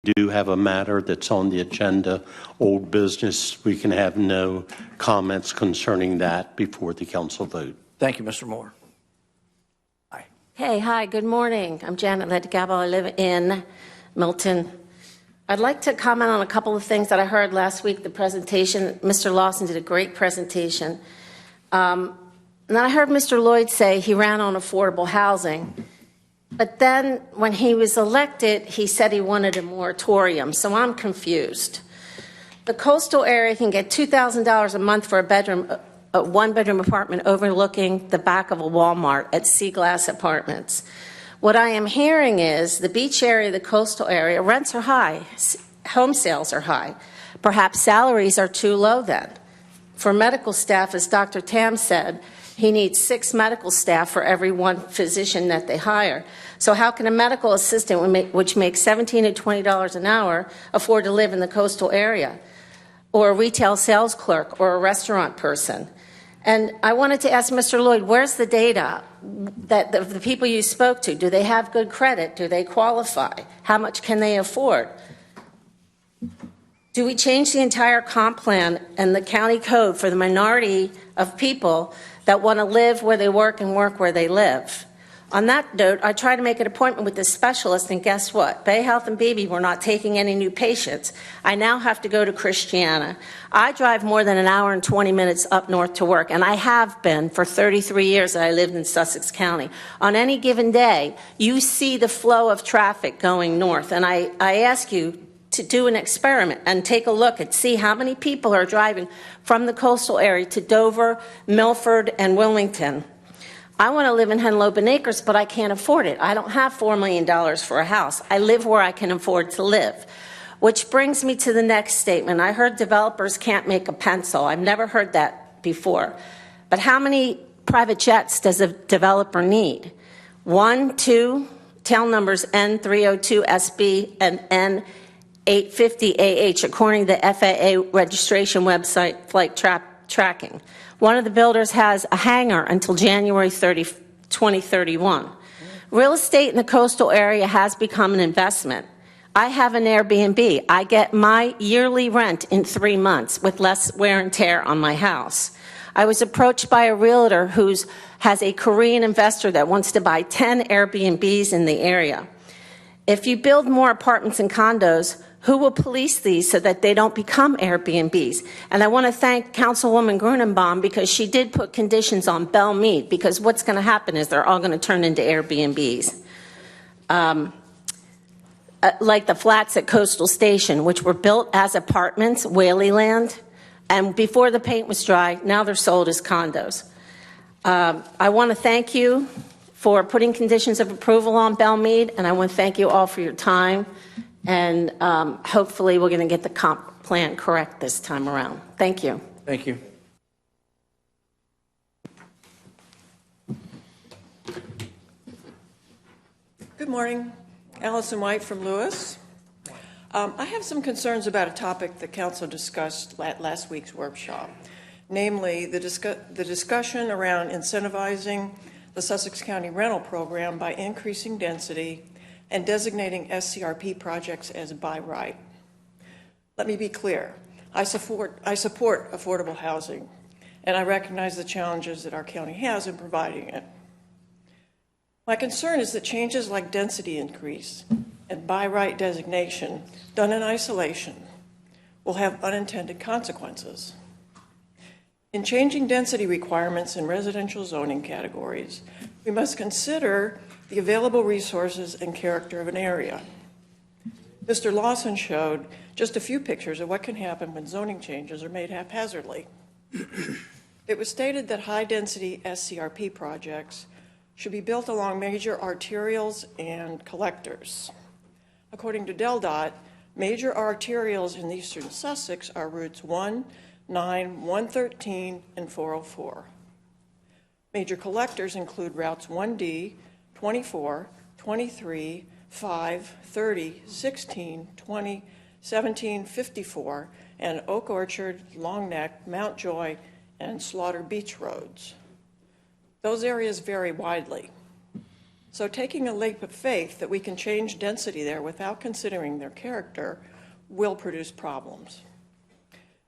do have a matter that's on the agenda, old business, we can have no comments concerning that before the council vote. Thank you, Mr. Moore. Hi. Hey, hi, good morning. I'm Janet Ledigabel. I live in Milton. I'd like to comment on a couple of things that I heard last week, the presentation. Mr. Lawson did a great presentation. And then I heard Mr. Lloyd say he ran on affordable housing. But then when he was elected, he said he wanted a moratorium. So I'm confused. The coastal area can get $2,000 a month for a one-bedroom apartment overlooking the back of a Walmart at Sea Glass Apartments. What I am hearing is the beach area, the coastal area, rents are high, home sales are high. Perhaps salaries are too low then. For medical staff, as Dr. Tam said, he needs 6 medical staff for every 1 physician that they hire. So how can a medical assistant, which makes $17 to $20 an hour, afford to live in the coastal area? Or a retail sales clerk or a restaurant person? And I wanted to ask Mr. Lloyd, where's the data that the people you spoke to? Do they have good credit? Do they qualify? How much can they afford? Do we change the entire comp plan and the county code for the minority of people that want to live where they work and work where they live? On that note, I tried to make an appointment with this specialist, and guess what? Bay Health and Beebe were not taking any new patients. I now have to go to Christiana. I drive more than an hour and 20 minutes up north to work, and I have been for 33 years that I lived in Sussex County. On any given day, you see the flow of traffic going north, and I ask you to do an experiment and take a look and see how many people are driving from the coastal area to Dover, Milford, and Wilmington. I want to live in Henlopen Acres, but I can't afford it. I don't have $4 million for a house. I live where I can afford to live. Which brings me to the next statement. I heard developers can't make a pencil. I've never heard that before. But how many private jets does a developer need? 1, 2, tail numbers N302SB and N850AH, according to the FAA registration website Flight Tracking. One of the builders has a hangar until January 30, 2031. Real estate in the coastal area has become an investment. I have an Airbnb. I get my yearly rent in 3 months with less wear and tear on my house. I was approached by a realtor who has a Korean investor that wants to buy 10 Airbnbs in the area. If you build more apartments and condos, who will police these so that they don't become Airbnbs? And I want to thank Councilwoman Grunenbaum because she did put conditions on Belle Meade, because what's going to happen is they're all going to turn into Airbnbs. Like the flats at Coastal Station, which were built as apartments, Whaleyland, and before the paint was dry, now they're sold as condos. I want to thank you for putting conditions of approval on Belle Meade, and I want to thank you all for your time. And hopefully we're going to get the comp plan correct this time around. Thank you. Thank you. Good morning. Alison White from Lewis. I have some concerns about a topic the council discussed at last week's workshop, namely the discussion around incentivizing the Sussex County rental program by increasing density and designating SCRP projects as by right. Let me be clear. I support affordable housing, and I recognize the challenges that our county has in providing it. My concern is that changes like density increase and by right designation done in isolation will have unintended consequences. In changing density requirements in residential zoning categories, we must consider the available resources and character of an area. Mr. Lawson showed just a few pictures of what can happen when zoning changes are made haphazardly. It was stated that high-density SCRP projects should be built along major arterials and collectors. According to DelDOT, major arterials in eastern Sussex are routes 1, 9, 113, and 404. Major collectors include routes 1D, 24, 23, 5, 30, 16, 20, 17, 54, and Oak Orchard, Long Neck, Mountjoy, and Slaughter Beach roads. Those areas vary widely. So taking a leap of faith that we can change density there without considering their character will produce problems.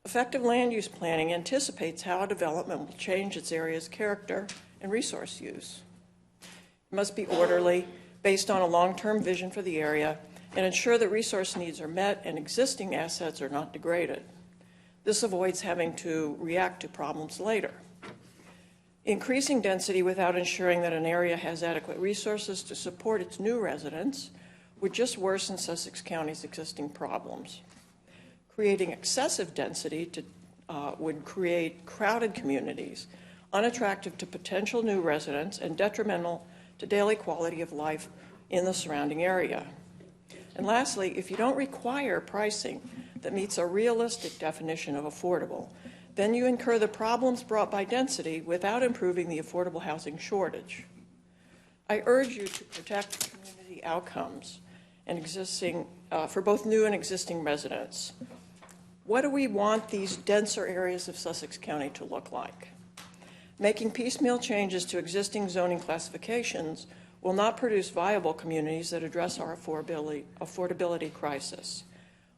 Effective land use planning anticipates how a development will change its area's character and resource use. It must be orderly, based on a long-term vision for the area, and ensure that resource needs are met and existing assets are not degraded. This avoids having to react to problems later. Increasing density without ensuring that an area has adequate resources to support its new residents would just worsen Sussex County's existing problems. Creating excessive density would create crowded communities, unattractive to potential new residents and detrimental to daily quality of life in the surrounding area. And lastly, if you don't require pricing that meets a realistic definition of affordable, then you incur the problems brought by density without improving the affordable housing shortage. I urge you to protect community outcomes and for both new and existing residents. What do we want these denser areas of Sussex County to look like? Making piecemeal changes to existing zoning classifications will not produce viable communities that address our affordability crisis.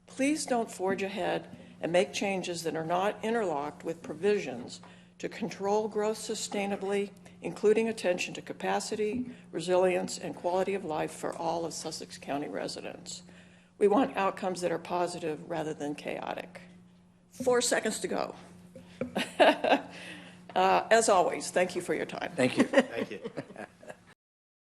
Please don't forge ahead and make changes that are not interlocked with provisions to control growth sustainably, including attention to capacity, resilience, and quality of life for all of Sussex County residents. We want outcomes that are positive rather than chaotic. 4 seconds to go. As always, thank you for your time. Thank you. Thank you.